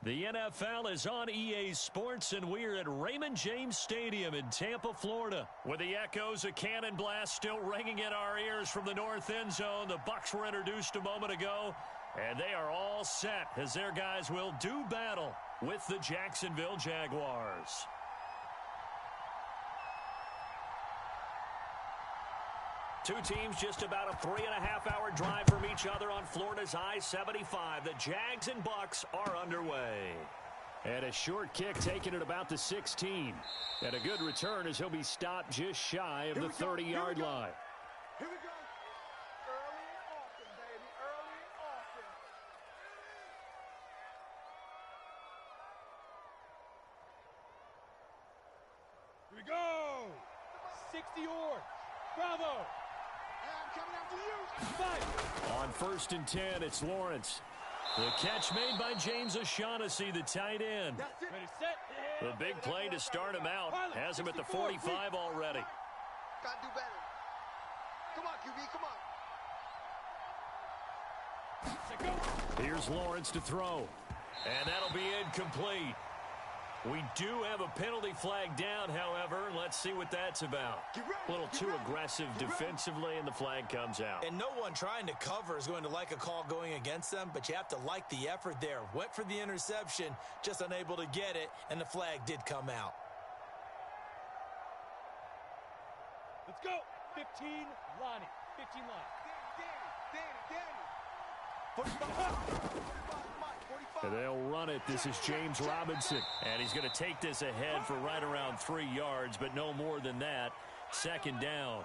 The NFL is on EA Sports, and we're at Raymond James Stadium in Tampa, Florida. With the echoes of cannon blast still ringing in our ears from the north end zone, the Bucs were introduced a moment ago, and they are all set as their guys will do battle with the Jacksonville Jaguars. Two teams just about a 3.5-hour drive from each other on Florida's I-75. The Jags and Bucs are underway. And a short kick taken at about the 16. And a good return as he'll be stopped just shy of the 30-yard line. Here we go. Early and often, baby. Early and often. Here we go. 60 yards. Bravo. I'm coming after you. On 1st and 10, it's Lawrence. The catch made by James O'Shaughnessy, the tight end. Ready, set. The big play to start him out has him at the 45 already. Gotta do better. Come on, QB, come on. Here's Lawrence to throw. And that'll be incomplete. We do have a penalty flag down, however. Let's see what that's about. A little too aggressive defensively, and the flag comes out. And no one trying to cover is going to like a call going against them, but you have to like the effort there. Went for the interception, just unable to get it, and the flag did come out. Let's go. 15, Lonnie. 15, Lonnie. Danny. 45. And they'll run it. This is James Robinson. And he's going to take this ahead for right around 3 yards, but no more than that. 2nd down.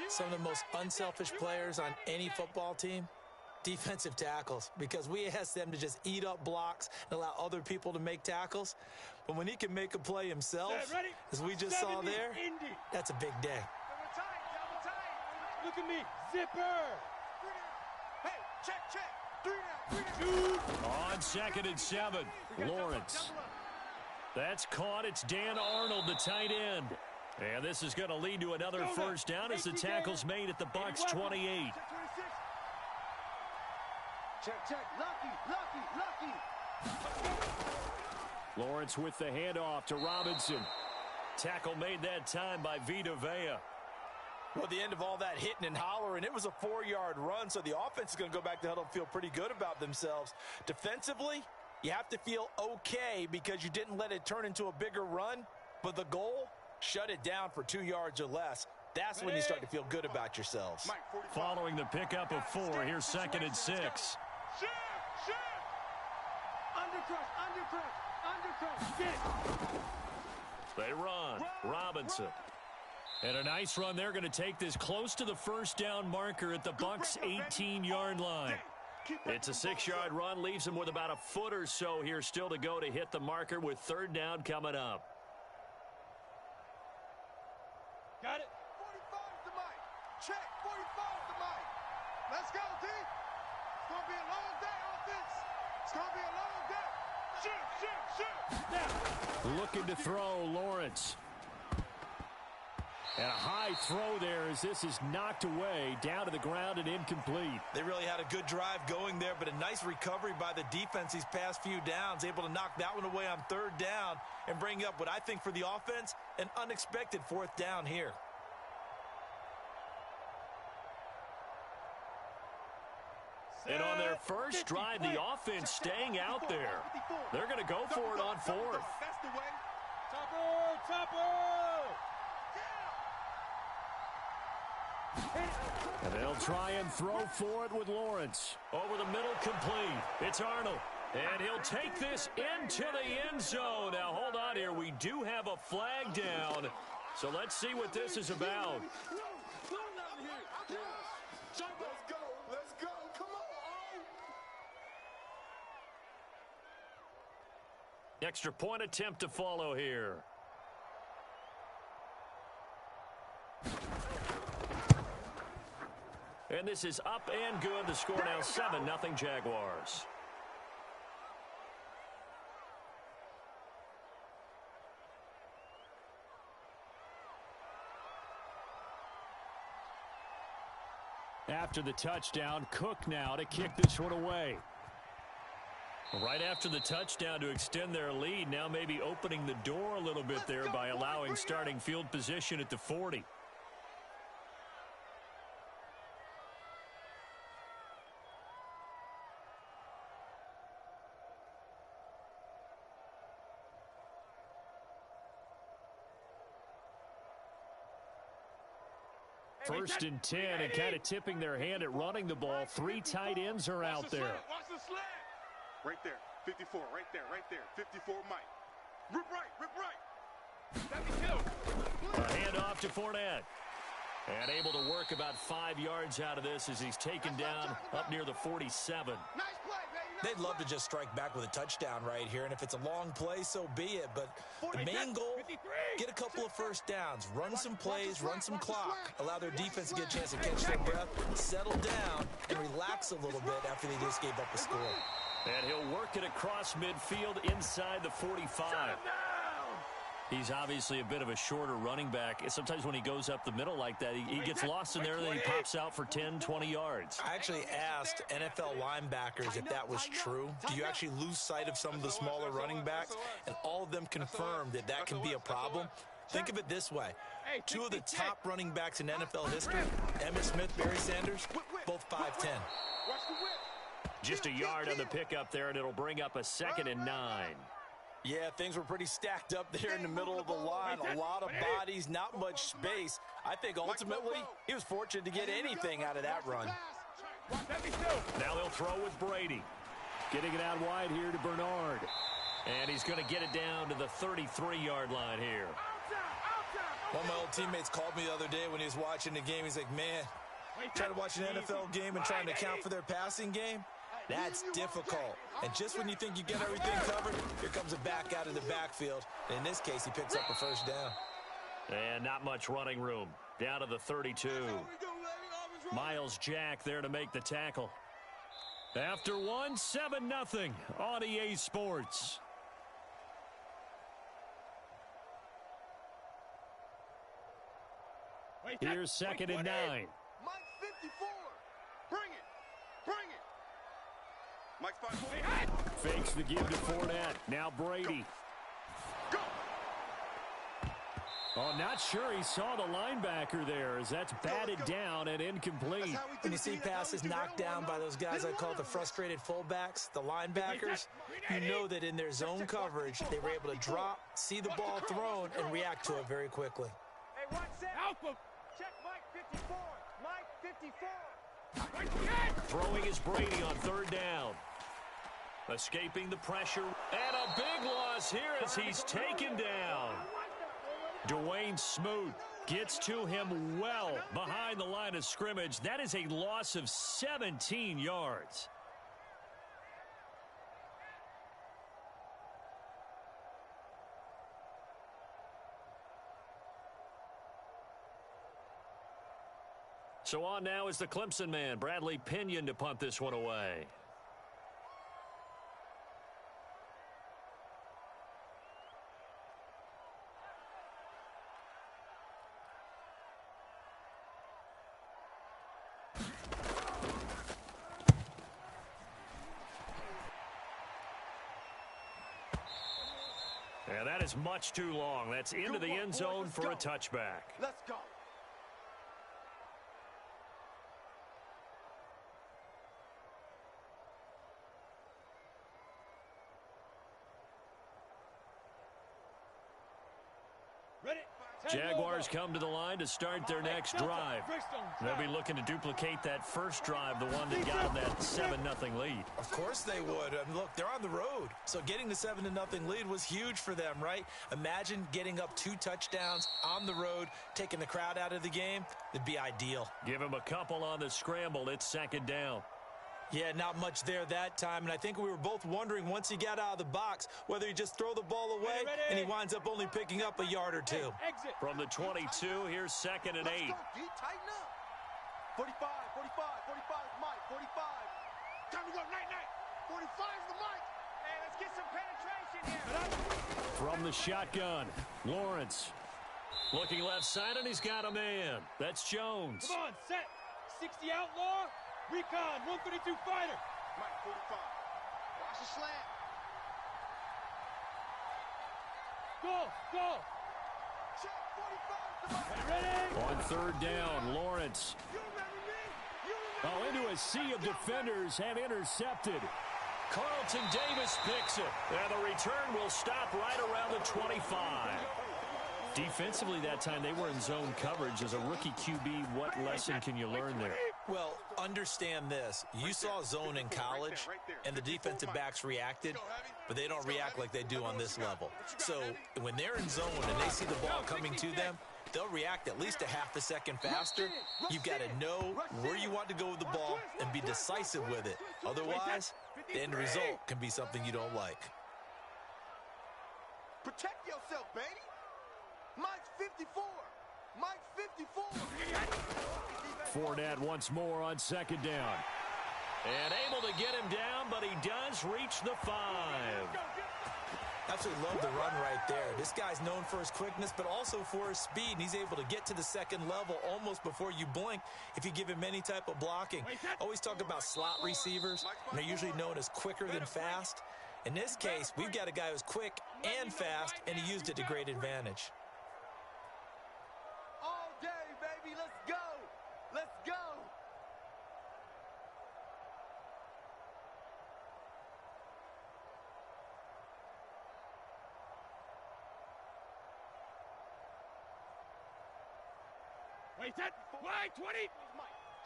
Some of the most unselfish players on any football team, defensive tackles, because we ask them to just eat up blocks and allow other people to make tackles. But when he can make a play himself, as we just saw there, that's a big day. Look at me. Zipper. Hey, check. 3 now. On 2nd and 7, Lawrence. That's caught. It's Dan Arnold, the tight end. And this is going to lead to another first down as the tackle's made at the Bucs 28. Check. Lucky. Lawrence with the handoff to Robinson. Tackle made that time by Vita Vea. Well, the end of all that hitting and hollering, it was a 4-yard run, so the offense is going to go back to huddle and feel pretty good about themselves. Defensively, you have to feel okay because you didn't let it turn into a bigger run, but the goal, shut it down for 2 yards or less. That's when you start to feel good about yourselves. Following the pickup of 4, here's 2nd and 6. Shift. Undercrush. Get. They run. Robinson. And a nice run. They're going to take this close to the first down marker at the Bucs 18-yard line. It's a 6-yard run. Leaves them with about a foot or so here still to go to hit the marker with 3rd down coming up. Got it. 45 to Mike. Check. 45 to Mike. Let's go, T. It's going to be a long day, offense. It's going to be a long day. Shift. Now. Looking to throw, Lawrence. And a high throw there as this is knocked away, down to the ground and incomplete. They really had a good drive going there, but a nice recovery by the defense these past few downs, able to knock that one away on 3rd down and bring up what I think for the offense, an unexpected 4th down here. And on their first drive, the offense staying out there. They're going to go for it on 4th. That's the way. Topper. And they'll try and throw for it with Lawrence. Over the middle, complete. It's Arnold. And he'll take this into the end zone. Now, hold on here. We do have a flag down. So let's see what this is about. Let's go. Come on. Extra point attempt to follow here. And this is up and good. The score now 7-0 Jaguars. After the touchdown, Cook now to kick this one away. Right after the touchdown to extend their lead, now maybe opening the door a little bit there by allowing starting field position at the 40. First and 10, and kind of tipping their hand at running the ball. 3 tight ends are out there. Watch the slant. Right there. 54. Right there. Right there. 54, Mike. Rip right. Rip right. A handoff to Fournette. And able to work about 5 yards out of this as he's taken down up near the 47. Nice play, baby. They'd love to just strike back with a touchdown right here, and if it's a long play, so be it. But the main goal, get a couple of first downs, run some plays, run some clock, allow their defense to get a chance to catch their breath, settle down, and relax a little bit after they just gave up a score. And he'll work it across midfield inside the 45. He's obviously a bit of a shorter running back. Sometimes when he goes up the middle like that, he gets lost in there, and then he pops out for 10, 20 yards. I actually asked NFL linebackers if that was true. Do you actually lose sight of some of the smaller running backs? And all of them confirmed that that can be a problem. Think of it this way. 2 of the top running backs in NFL history, Emmitt Smith, Barry Sanders, both 5'10". Just a yard on the pickup there, and it'll bring up a 2nd and 9. Yeah, things were pretty stacked up there in the middle of the line. A lot of bodies, not much space. I think ultimately he was fortunate to get anything out of that run. Now they'll throw with Brady. Getting it out wide here to Bernard. And he's going to get it down to the 33-yard line here. One of my old teammates called me the other day when he was watching the game. He's like, man, trying to watch an NFL game and trying to account for their passing game? That's difficult. And just when you think you get everything covered, here comes a back out of the backfield. And in this case, he picks up a first down. And not much running room. Down to the 32. Miles Jack there to make the tackle. After one, 7-0 on EA Sports. Here's 2nd and 9. Mike 54. Bring it. Bring it. Mike's 5. Fakes the give to Fournette. Now Brady. Go. Oh, not sure he saw the linebacker there as that's batted down and incomplete. When you see passes knocked down by those guys I call the frustrated fullbacks, the linebackers, you know that in their zone coverage, they were able to drop, see the ball thrown, and react to it very quickly. Hey, 1 second. Check Mike 54. Mike 54. Throwing is Brady on 3rd down. Escaping the pressure. And a big loss here as he's taken down. Dwayne Smoot gets to him well behind the line of scrimmage. That is a loss of 17 yards. So on now is the Clemson man, Bradley Pinion, to punt this one away. And that is much too long. That's into the end zone for a touchback. Let's go. Jaguars come to the line to start their next drive. They'll be looking to duplicate that first drive, the one that got them that 7-0 lead. Of course they would. I mean, look, they're on the road. So getting the 7-0 lead was huge for them, right? Imagine getting up 2 touchdowns on the road, taking the crowd out of the game. It'd be ideal. Give him a couple on the scramble. It's 2nd down. Yeah, not much there that time, and I think we were both wondering once he got out of the box whether he just throw the ball away and he winds up only picking up a yard or 2. From the 22, here's 2nd and 8. Let's go, D. Tighten up. 45, 45, 45 is Mike, 45. Time to go, night. 45 is the Mike. Hey, let's get some penetration here. From the shotgun, Lawrence. Looking left side, and he's got a man. That's Jones. Come on, set. 60 outlaw. Recon, 132 fighter. Mike, 45. Watch Watch the slant. Go. Check 45 to Mike. On third down, Lawrence. You remember me? Into a sea of defenders and intercepted. Carlton Davis picks it. And the return will stop right around the 25. Defensively that time, they were in zone coverage. As a rookie QB, what lesson can you learn there? Well, understand this. You saw zone in college, and the defensive backs reacted, but they don't react like they do on this level. So when they're in zone and they see the ball coming to them, they'll react at least a half a second faster. You've got to know where you want to go with the ball and be decisive with it. Otherwise, the end result can be something you don't like. Protect yourself, baby. Mike's 54. Mike's 54. Fournette once more on second down. And able to get him down, but he does reach the 5. Absolutely love the run right there. This guy's known for his quickness, but also for his speed. And he's able to get to the second level almost before you blink if you give him any type of blocking. Always talk about slot receivers, and they're usually known as quicker than fast. In this case, we've got a guy who's quick and fast, and he used it to great advantage. All day, baby. Let's go. Let's go. Wait, set. Wide, 20.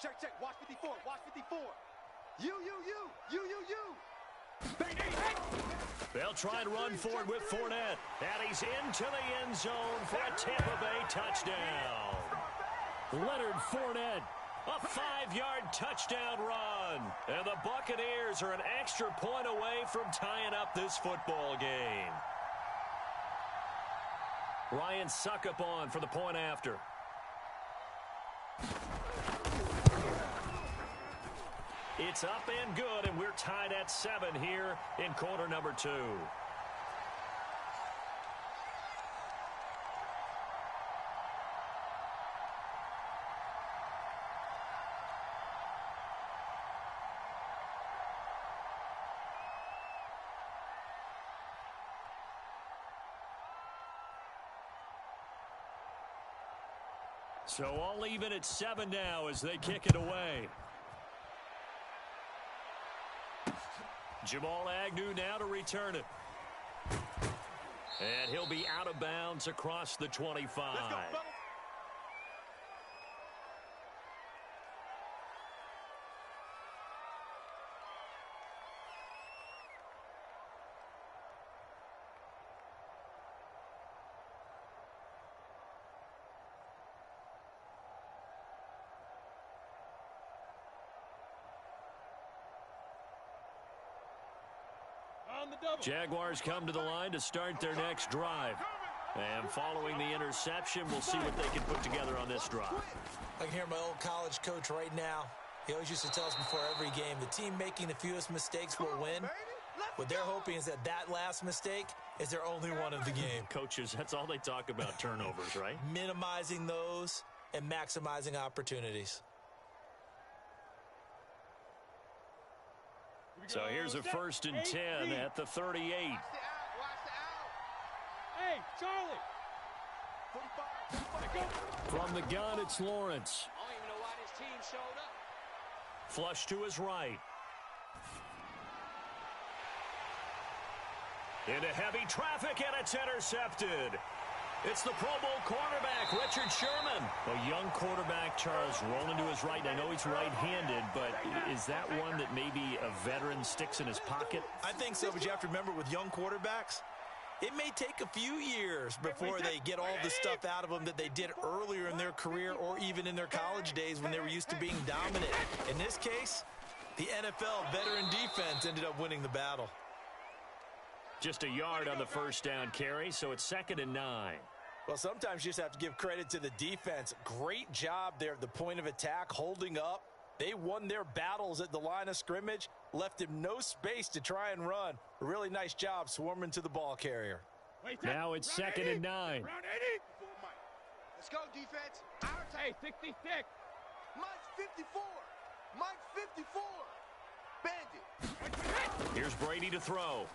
Check. Watch 54. Watch 54. You. They'll try and run for it with Fournette. And he's into the end zone for a Tampa Bay touchdown. Leonard Fournette, a 5-yard touchdown run. And the Buccaneers are an extra point away from tying up this football game. Ryan Suckup on for the point after. It's up and good, and we're tied at 7 here in quarter number 2. So all even at 7 now as they kick it away. Jamal Agnew now to return it. And he'll be out of bounds across the 25. Let's go, fellas. Jaguars come to the line to start their next drive. And following the interception, we'll see what they can put together on this drive. I can hear my old college coach right now. He always used to tell us before every game, the team making the fewest mistakes will win. What they're hoping is that last mistake is their only one of the game. Coaches, that's all they talk about, turnovers, right? Minimizing those and maximizing opportunities. So here's a 1st and 10 at the 38. Watch the out. Hey, Charlie. 45. From the gun, it's Lawrence. I don't even know why this team showed up. Flush to his right. Into heavy traffic, and it's intercepted. It's the Pro Bowl quarterback, Richard Sherman. A young quarterback, Charles, rolling to his right. I know he's right-handed, but is that one that maybe a veteran sticks in his pocket? I think so, but you have to remember with young quarterbacks, it may take a few years before they get all the stuff out of them that they did earlier in their career or even in their college days when they were used to being dominant. In this case, the NFL veteran defense ended up winning the battle. Just a yard on the first down carry, so it's 2nd and 9. Well, sometimes you just have to give credit to the defense. Great job there at the point of attack, holding up. They won their battles at the line of scrimmage, left him no space to try and run. A really nice job swarming to the ball carrier. Now it's 2nd and 9. Round 80. Let's go, defense. Hey, 66. Mike's 54. Mike's 54. Here's Brady to throw.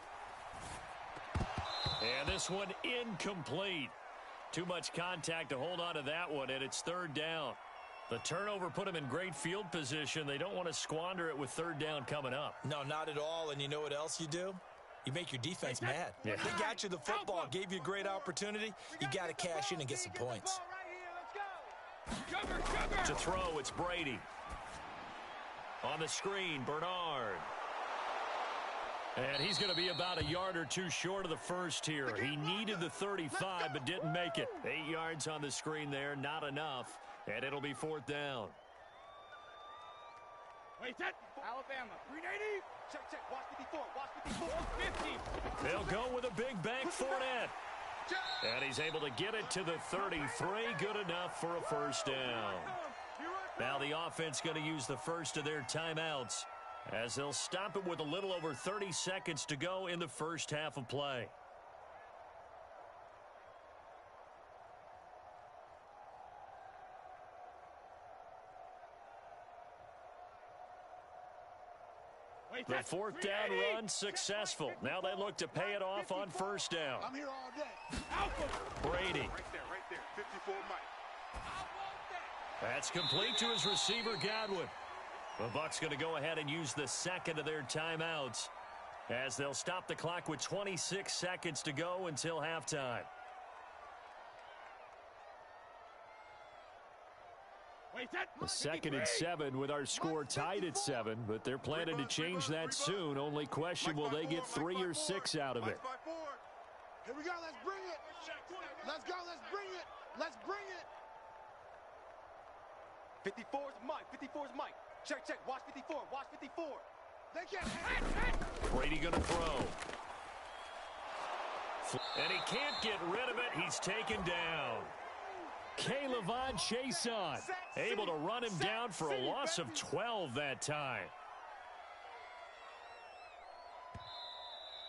And this one incomplete. Too much contact to hold on to that one, and it's third down. The turnover put them in great field position. They don't want to squander it with third down coming up. No, not at all. And you know what else you do? You make your defense mad. Yeah. They got you the football, gave you a great opportunity. You got to cash in and get some points. To throw, it's Brady. On the screen, Bernard. And he's going to be about a yard or two short of the first here. He needed the 35, but didn't make it. 8 yards on the screen there, not enough. And it'll be fourth down. Wait, set. Alabama, 380. Check. Watch 54. 50. They'll go with a big bank Fournette. And he's able to get it to the 33. Good enough for a first down. Now the offense going to use the first of their timeouts, as they'll stop it with a little over 30 seconds to go in the first half of play. The fourth down run successful. Now they look to pay it off on first down. I'm here all day. Brady. Right there. 54 Mike. That's complete to his receiver, Godwin. The Bucs going to go ahead and use the second of their timeouts, as they'll stop the clock with 26 seconds to go until halftime. The second and 7 with our score tied at 7, but they're planning to change that soon. Only question, will they get 3 or 6 out of it? Here we go. Let's bring it. Let's go. Let's bring it. Let's bring it. 54's Mike. Check. Watch 54. They can't. Brady going to throw. And he can't get rid of it. He's taken down. K'Lavon Chaisson able to run him down for a loss of 12 that time.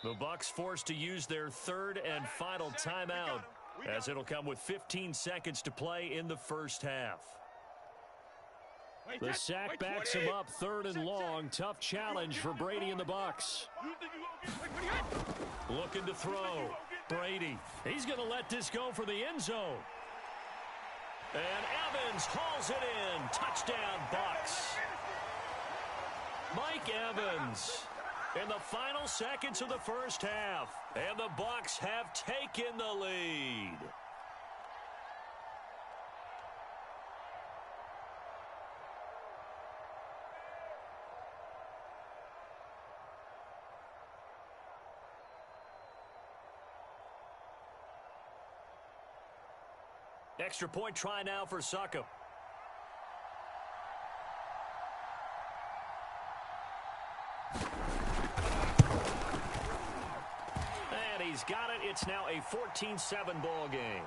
The Bucs forced to use their third and final timeout, as it'll come with 15 seconds to play in the first half. The sack backs him up, third and long. Tough challenge for Brady and the Bucs. Looking to throw. Brady. He's going to let this go for the end zone. And Evans hauls it in. Touchdown, Bucs. Mike Evans in the final seconds of the first half. And the Bucs have taken the lead. Extra point try now for Succop. And he's got it. It's now a 14-7 ball game.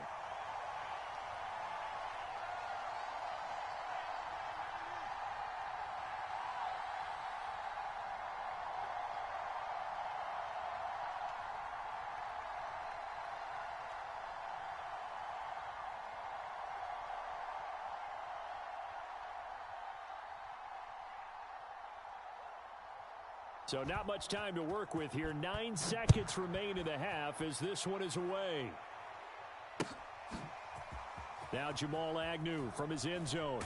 So not much time to work with here. 9 seconds remain in the half as this one is away. Now Jamal Agnew from his end zone.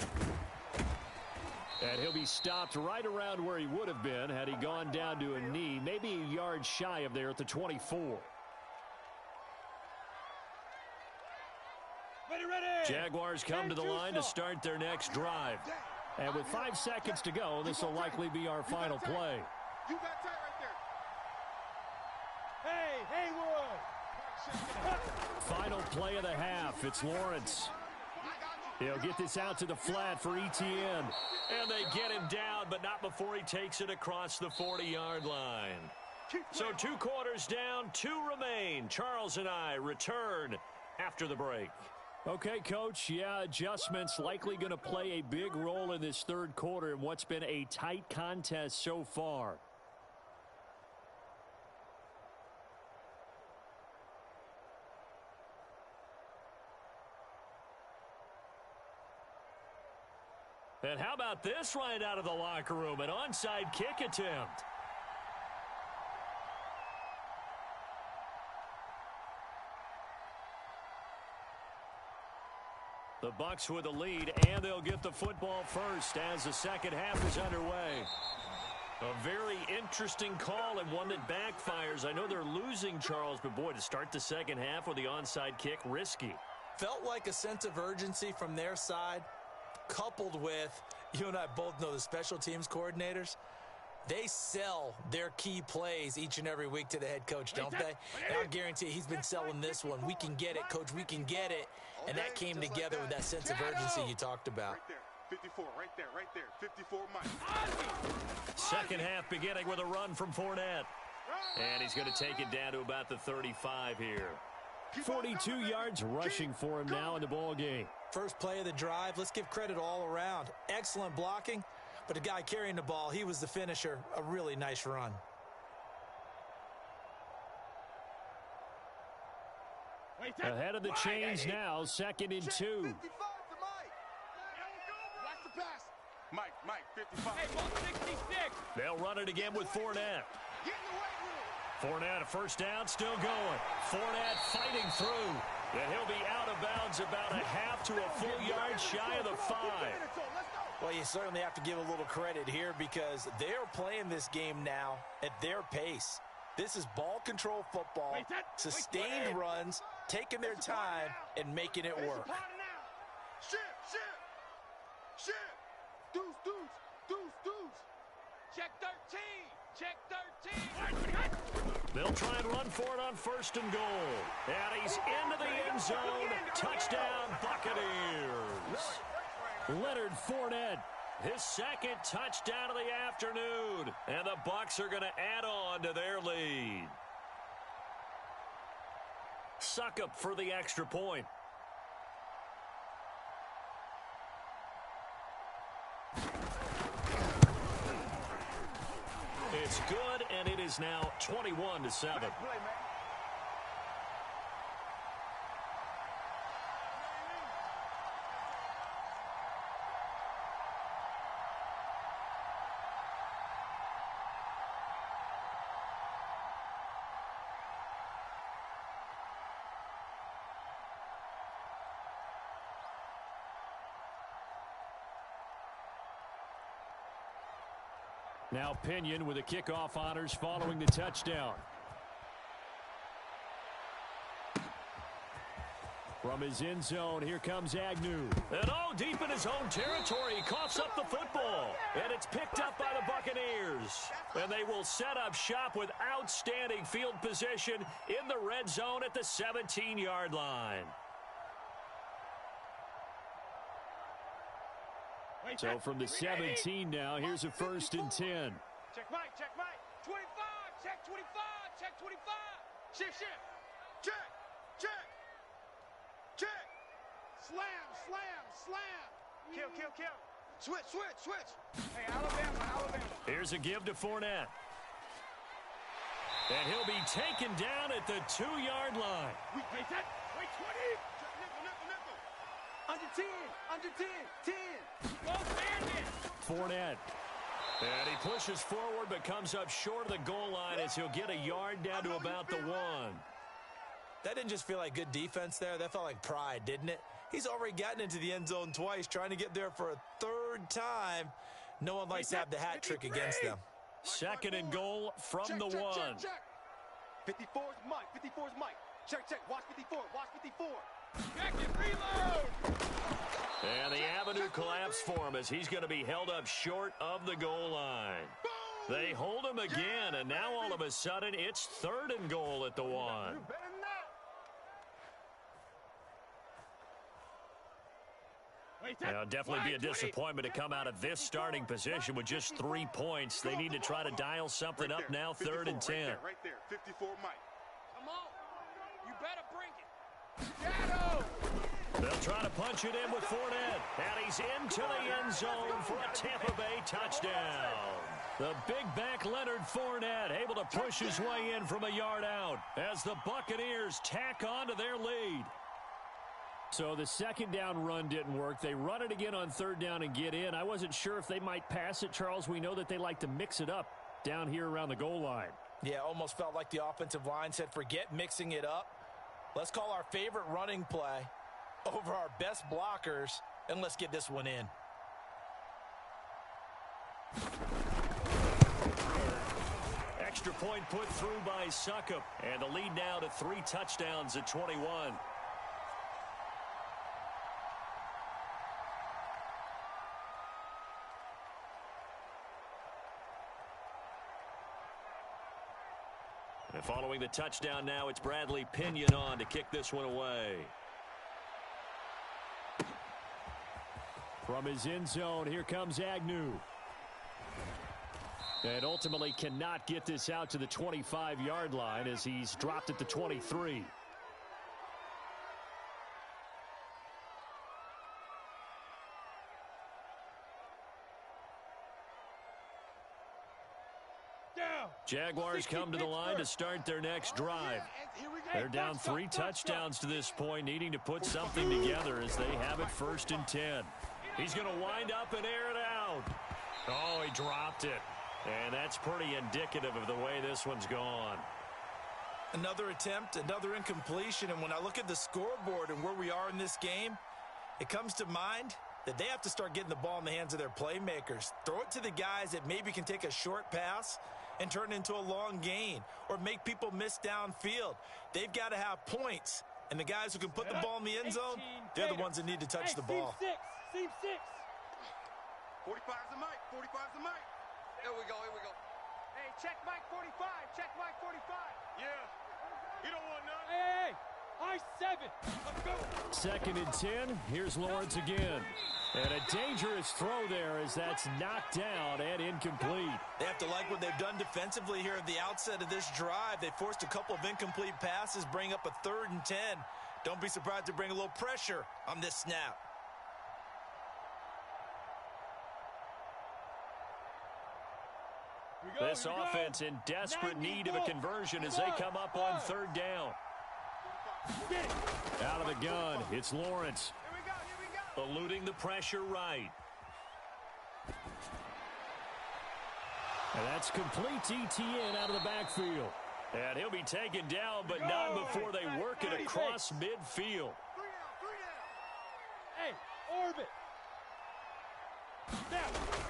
And he'll be stopped right around where he would have been had he gone down to a knee, maybe a yard shy of there at the 24. Jaguars come to the line to start their next drive. And with 5 seconds to go, this will likely be our final play. You got tight right there. Hey, Haywood. Final play of the half. It's Lawrence. He'll get this out to the flat for Etienne. And they get him down, but not before he takes it across the 40-yard line. So 2 quarters down, 2 remain. Charles and I return after the break. Okay, Coach, yeah, adjustments likely going to play a big role in this third quarter in what's been a tight contest so far. And how about this right out of the locker room? An onside kick attempt. The Bucs with the lead, and they'll get the football first as the second half is underway. A very interesting call and one that backfires. I know they're losing, Charles, but boy, to start the second half with the onside kick, risky. Felt like a sense of urgency from their side, coupled with, you and I both know the special teams coordinators, they sell their key plays each and every week to the head coach, don't they? And I guarantee he's been selling this one. We can get it, coach, we can get it. And that came together with that sense of urgency you talked about. Right there, 54, right there, 54 Mike. Second half beginning with a run from Fournette. And he's going to take it down to about the 35 here. 42 yards rushing for him now in the ball game. First play of the drive, let's give credit all around. Excellent blocking, but the guy carrying the ball, he was the finisher. A really nice run. Ahead of the chains now, 2nd and 2. 55 to Mike. Watch the pass. Mike, 55. Hey, ball 66. They'll run it again with Fournette. Get in the weight room. Fournette, a first down, still going. Fournette fighting through. And he'll be out of bounds about a half to a full yard shy of the 5. Well, you certainly have to give a little credit here because they're playing this game now at their pace. This is ball control football, sustained runs, taking their time and making it work. Shit. Deuce. Check 13. Check 13. They'll try and run for it on 1st and goal. And he's into the end zone. Touchdown, Buccaneers. Leonard Fournette, his second touchdown of the afternoon. And the Bucs are going to add on to their lead. Suckup for the extra point. It's good, and it is now 21-7. Now Pinion with the kickoff honors following the touchdown. From his end zone, here comes Agnew. And deep in his own territory, he coughs up the football. And it's picked up by the Buccaneers. And they will set up shop with outstanding field position in the red zone at the 17-yard line. So from the 17 now, here's a 1st and 10. Check Mike. 25. Check 25. Check 25. Shift. Check. Slam. Kill. Switch. Hey, Alabama. Here's a give to Fournette. And he'll be taken down at the 2-yard line. Wait, 20. Under 10. Go Bandit. Fournette. And he pushes forward but comes up short of the goal line as he'll get a yard down to about the 1. That didn't just feel like good defense there. That felt like pride, didn't it? He's already gotten into the end zone twice, trying to get there for a 3rd time. No one likes to have the hat trick against them. 2nd and goal from the 1. 54's Mike. Check. Watch 54. Check it, reload. And the avenue collapsed for him as he's going to be held up short of the goal line. They hold him again, and now all of a sudden it's 3rd and goal at the 1. Now, definitely be a disappointment to come out of this starting position with just 3 points. They need to try to dial something up now, 3rd and 10. Right there, 54 Mike. Come on. You better bring it. Shadow. They'll try to punch it in with Fournette. And he's into the end zone for a Tampa Bay touchdown. The big back Leonard Fournette able to push his way in from a yard out as the Buccaneers tack on to their lead. So the second down run didn't work. They run it again on third down and get in. I wasn't sure if they might pass it, Charles. We know that they like to mix it up down here around the goal line. Yeah, almost felt like the offensive line said, forget mixing it up. Let's call our favorite running play over our best blockers, and let's get this one in. Extra point put through by Succop. And the lead now to 3 touchdowns at 21. And following the touchdown now, it's Bradley Pinion on to kick this one away. From his end zone, here comes Agnew. And ultimately cannot get this out to the 25-yard line as he's dropped at the 23. Jaguars come to the line to start their next drive. They're down 3 touchdowns to this point, needing to put something together as they have it 1st and 10. He's going to wind up and air it out. Oh, he dropped it. And that's pretty indicative of the way this one's gone. Another attempt, another incompletion, and when I look at the scoreboard and where we are in this game, it comes to mind that they have to start getting the ball in the hands of their playmakers. Throw it to the guys that maybe can take a short pass and turn it into a long gain or make people miss downfield. They've got to have points, and the guys who can put the ball in the end zone, they're the ones that need to touch the ball. Seam 6. 45's the mic. 45's the mic. Here we go. Here we go. Hey, check Mike 45. Check Mike 45. Yeah. You don't want none. Hey, high 7. Let's go. 2nd and 10. Here's Lawrence again. And a dangerous throw there as that's knocked down and incomplete. They have to like what they've done defensively here at the outset of this drive. They forced a couple of incomplete passes, bring up a 3rd and 10. Don't be surprised to bring a little pressure on this snap. This offense in desperate need of a conversion as they come up on 3rd down. Out of the gun, it's Lawrence. Eluding the pressure right. And that's complete to Etienne out of the backfield. And he'll be taken down, but not before they work it across midfield. Hey, orbit.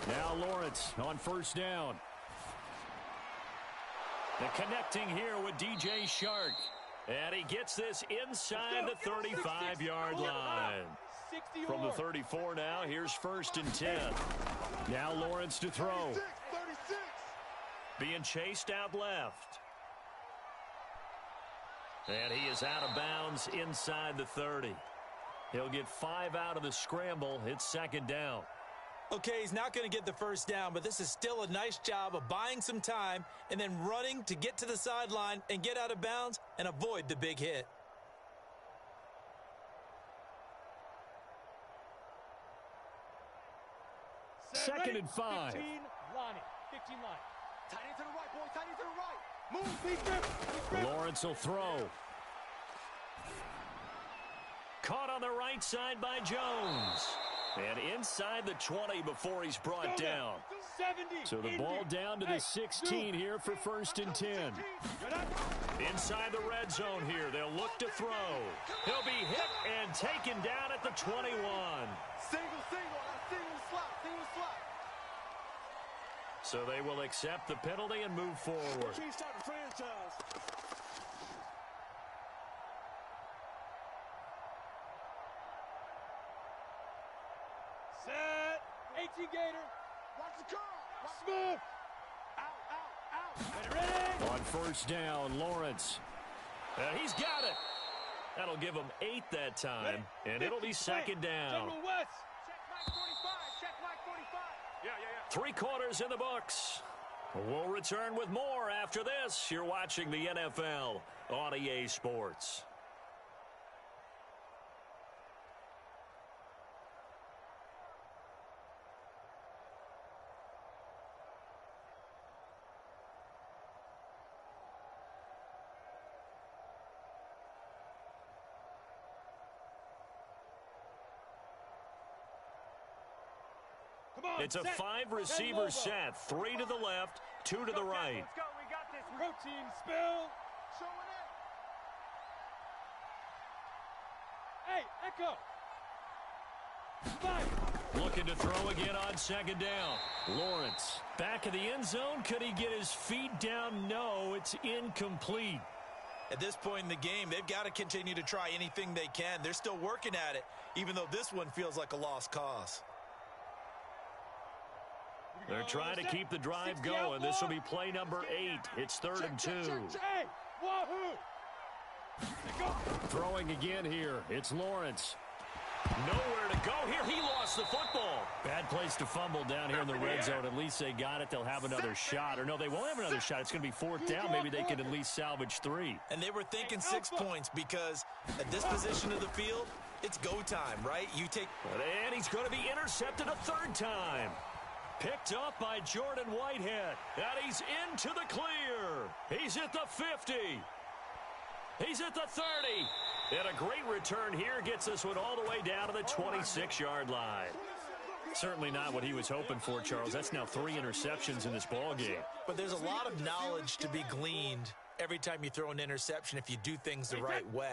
Now Lawrence on 1st down. The connecting here with DJ Shark. And he gets this inside the 35-yard line. From the 34 now, here's 1st and 10. Now Lawrence to throw. 36. Being chased out left. And he is out of bounds inside the 30. He'll get 5 out of the scramble. It's 2nd down. Okay, he's not going to get the 1st down, but this is still a nice job of buying some time and then running to get to the sideline and get out of bounds and avoid the big hit. Second and 5. 15 line. 15 line. Tight end to the right, boy. Tight end to the right. Move, big grip. Lawrence will throw. Caught on the right side by Jones. And inside the 20 before he's brought down. 70. So the ball down to the 16 here for 1st and 10. Inside the red zone here. They'll look to throw. He'll be hit and taken down at the 21. Single slot. So they will accept the penalty and move forward. Can't start the franchise. Set. 18 Gator. Watch the car. Smooth. Out. Ready. On 1st down, Lawrence. And he's got it. That'll give him 8 that time. And it'll be 2nd down. General West. Check Mike 45. Yeah. 3 quarters in the books. We'll return with more after this. You're watching the NFL on EA Sports. It's a 5-receiver set. 3 to the left, 2 to the right. Let's go. We got this. Go team. Spill. Show it in. Hey, Echo. 5. Looking to throw again on second down. Lawrence back in the end zone. Could he get his feet down? No, it's incomplete. At this point in the game, they've got to continue to try anything they can. They're still working at it, even though this one feels like a lost cause. They're trying to keep the drive going. This will be play number 8. It's 3rd and 2. Hey, wahoo. Throwing again here. It's Lawrence. Nowhere to go here. He lost the football. Bad place to fumble down here in the red zone. At least they got it. They'll have another shot. Or no, they won't have another shot. It's going to be 4th down. Maybe they can at least salvage 3. And they were thinking 6 points because at this position of the field, it's go time, right? You take... And he's going to be intercepted a 3rd time. Picked up by Jordan Whitehead. And he's into the clear. He's at the 50. He's at the 30. And a great return here gets this one all the way down to the 26-yard line. Certainly not what he was hoping for, Charles. That's now 3 interceptions in this ball game. But there's a lot of knowledge to be gleaned every time you throw an interception if you do things the right way.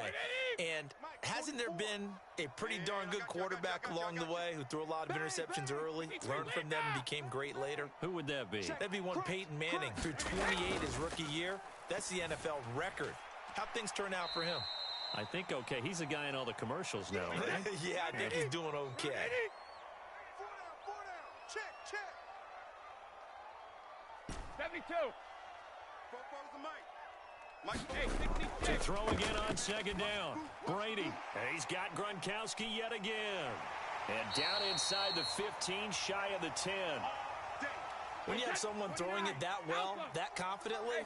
And hasn't there been a pretty darn good quarterback along the way who threw a lot of interceptions early, learned from them, and became great later? Who would that be? That'd be one Peyton Manning. Threw 28 his rookie year. That's the NFL record. How'd things turn out for him? I think okay. He's a guy in all the commercials now, right? Yeah, I think he's doing okay. 4 down. Check, check. 72. Where's the mic? Mike, Hey, To 66. throw again on second down. Brady. He's got Gronkowski yet again. And down inside the 15, shy of the 10. When you have someone throwing it that well, that confidently,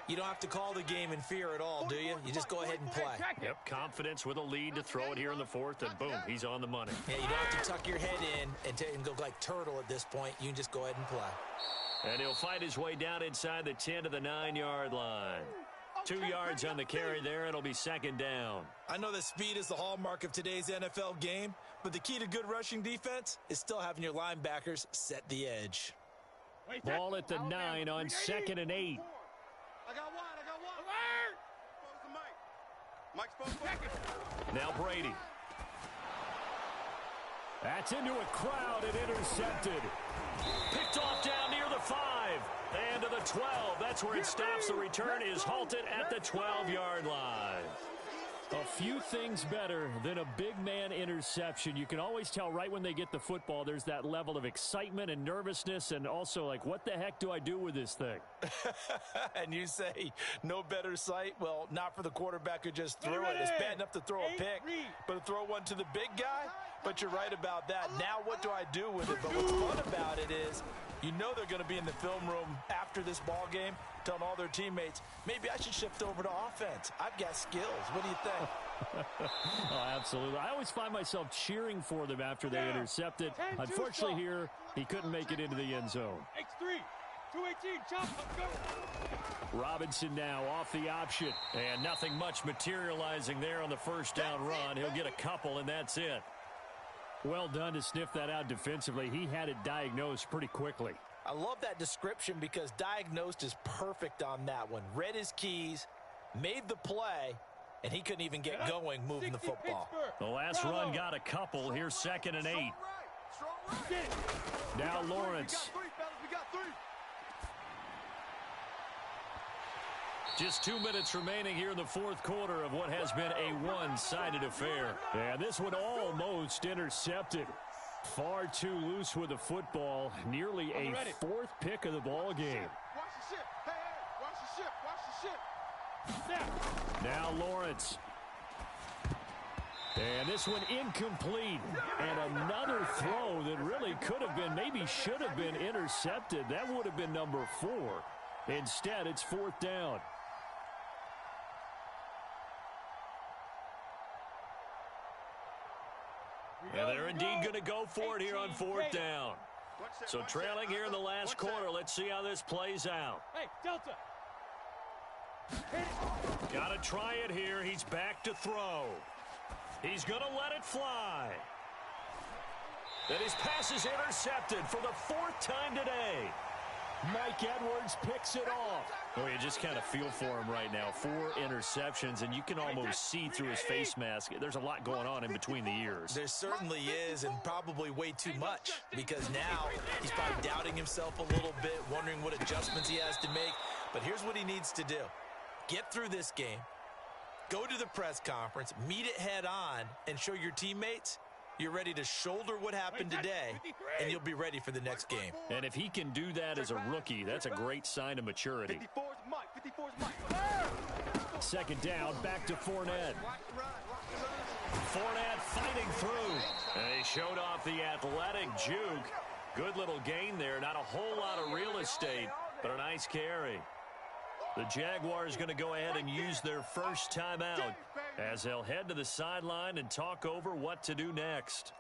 you don't have to call the game in fear at all, do you? You just go ahead and play. Yep, confidence with a lead to throw it here in the 4th, and boom, he's on the money. Yeah, you don't have to tuck your head in and go like turtle at this point. You can just go ahead and play. And he'll fight his way down inside the 10 to the 9-yard line. 2 yards on the carry there. It'll be 2nd down. I know that speed is the hallmark of today's NFL game, but the key to good rushing defense is still having your linebackers set the edge. Ball at the 9 on 2nd and 8. I got one. Alert! Where's the mic? Mike's supposed to... Now Brady. That's into a crowd and intercepted. Picked off down near the 5. And to the 12. That's where it stops. The return is halted at the 12-yard line. A few things better than a big man interception. You can always tell right when they get the football, there's that level of excitement and nervousness, and also like, what the heck do I do with this thing? And you say, no better sight? Well, not for the quarterback who just threw it. It's bad enough to throw a pick, but to throw one to the big guy? But you're right about that. Now what do I do with it? But what's fun about it is, you know they're going to be in the film room after this ball game telling all their teammates, maybe I should shift over to offense. I've got skills. What do you think? Oh, absolutely. I always find myself cheering for them after they intercepted. Unfortunately here, he couldn't make it into the end zone. X3. 218. Chop. Let's go. Robinson now off the option. And nothing much materializing there on the 1st down run. He'll get a couple, and that's it. Well done to sniff that out defensively. He had it diagnosed pretty quickly. I love that description because diagnosed is perfect on that one. Read his keys, made the play, and he couldn't even get going moving the football. The last run got a couple. Here's 2nd and 8. Now Lawrence. We got 3. Just 2 minutes remaining here in the 4th quarter of what has been a one-sided affair. And this one almost intercepted. Far too loose with the football. Nearly a 4th pick of the ball game. Watch the ship. Hey, watch the ship. Now Lawrence. And this one incomplete. And another throw that really could have been, maybe should have been intercepted. That would have been number 4. Instead, it's 4th down. And they're indeed going to go for it here on 4th down. So trailing here in the last quarter. Let's see how this plays out. Hey, Delta. Got to try it here. He's back to throw. He's going to let it fly. And his pass is intercepted for the 4th time today. Mike Edwards picks it off. Oh, you just kind of feel for him right now. 4 interceptions, and you can almost see through his face mask. There's a lot going on in between the ears. There certainly is, and probably way too much, because now he's probably doubting himself a little bit, wondering what adjustments he has to make. But here's what he needs to do. Get through this game, go to the press conference, meet it head on, and show your teammates you're ready to shoulder what happened today, and you'll be ready for the next game. And if he can do that as a rookie, that's a great sign of maturity. 54's Mike. 2nd down, back to Fournette. Fournette fighting through. And he showed off the athletic juke. Good little gain there. Not a whole lot of real estate, but a nice carry. The Jaguars going to go ahead and use their first timeout as they'll head to the sideline and talk over what to do next.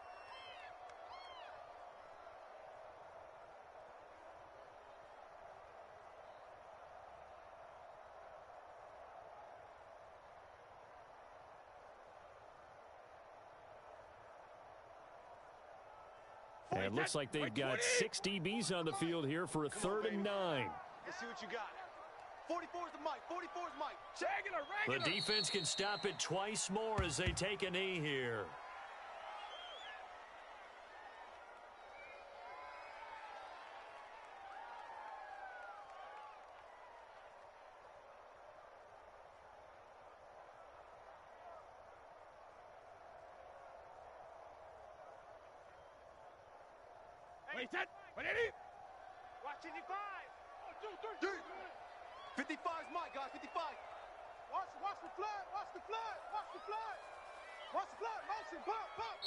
And it looks like they've got 6 DBs on the field here for a 3rd and 9. Let's see what you got. 44's the Mike. 44's Mike. Regular. The defense can stop it twice more as they take a knee here. Wait, set. 180. Watch 55. 55's Mike, guys. 55. Watch the flood. Watch the flood. Watch the flood. Watch the flood. Motion. Pump.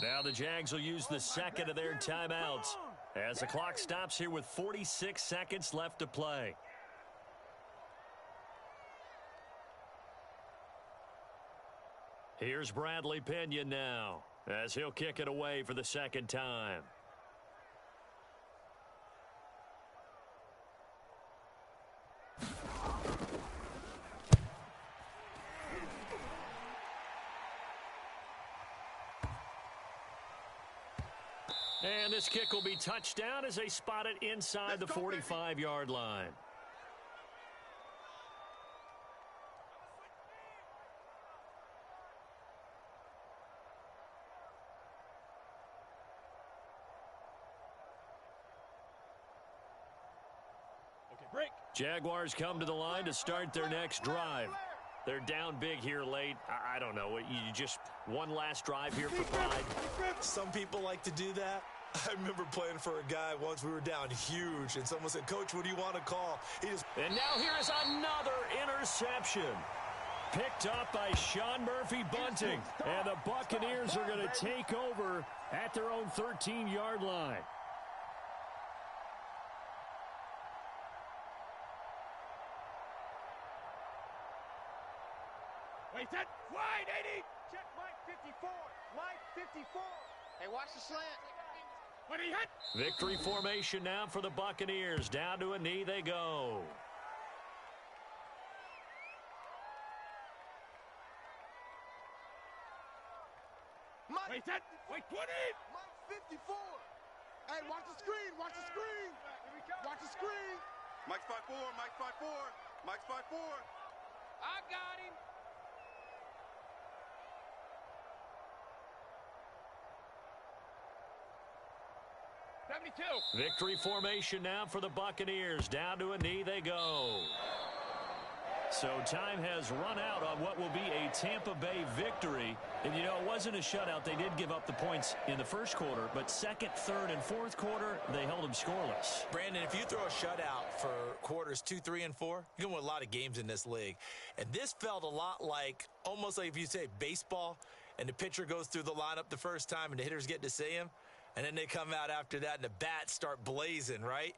Now the Jags will use the 2nd of their timeouts as the clock stops here with 46 seconds left to play. Here's Bradley Pinion now as he'll kick it away for the 2nd time. And this kick will be touched down as they spot it inside the 45-yard line. Okay, break. Jaguars come to the line to start their next drive. They're down big here late. I don't know. You just one last drive here for pride. Some people like to do that. I remember playing for a guy once. We were down huge, and someone said, "Coach, what do you want to call?" And now here is another interception. Picked up by Sean Murphy Bunting. And the Buccaneers are going to take over at their own 13-yard line. Wait, set. Wide 80. Check Mike 54. Mike 54. Hey, watch the slant. When he hit. Victory formation now for the Buccaneers. Down to a knee they go. Mike. Wait, set. Wait, 20. Mike 54. Hey, watch the screen. Watch the screen. Watch the screen. Mike's 5'4". Mike's 5'4". Mike's 5'4". I got him. Victory formation now for the Buccaneers. Down to a knee they go. So time has run out on what will be a Tampa Bay victory. And, you know, it wasn't a shutout. They did give up the points in the first quarter. But second, third, and fourth quarter, they held them scoreless. Brandon, if you throw a shutout for quarters 2, 3, and 4, you're going to win a lot of games in this league. And this felt a lot like, almost like if you say baseball, and the pitcher goes through the lineup the first time and the hitters get to see him. And then they come out after that and the bats start blazing, right?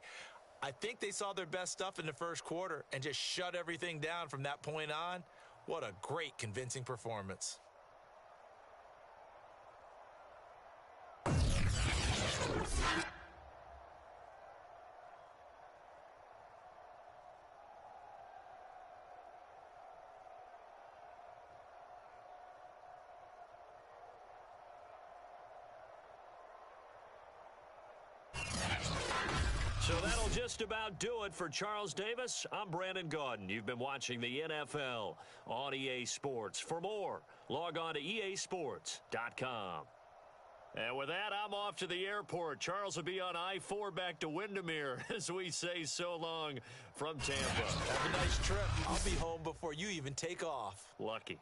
I think they saw their best stuff in the first quarter and just shut everything down from that point on. What a great, convincing performance. So that'll just about do it for Charles Davis. I'm Brandon Gaudin. You've been watching the NFL on EA Sports. For more, log on to easports.com. And with that, I'm off to the airport. Charles will be on I-4 back to Windermere as we say so long from Tampa. Have a nice trip. I'll be home before you even take off. Lucky.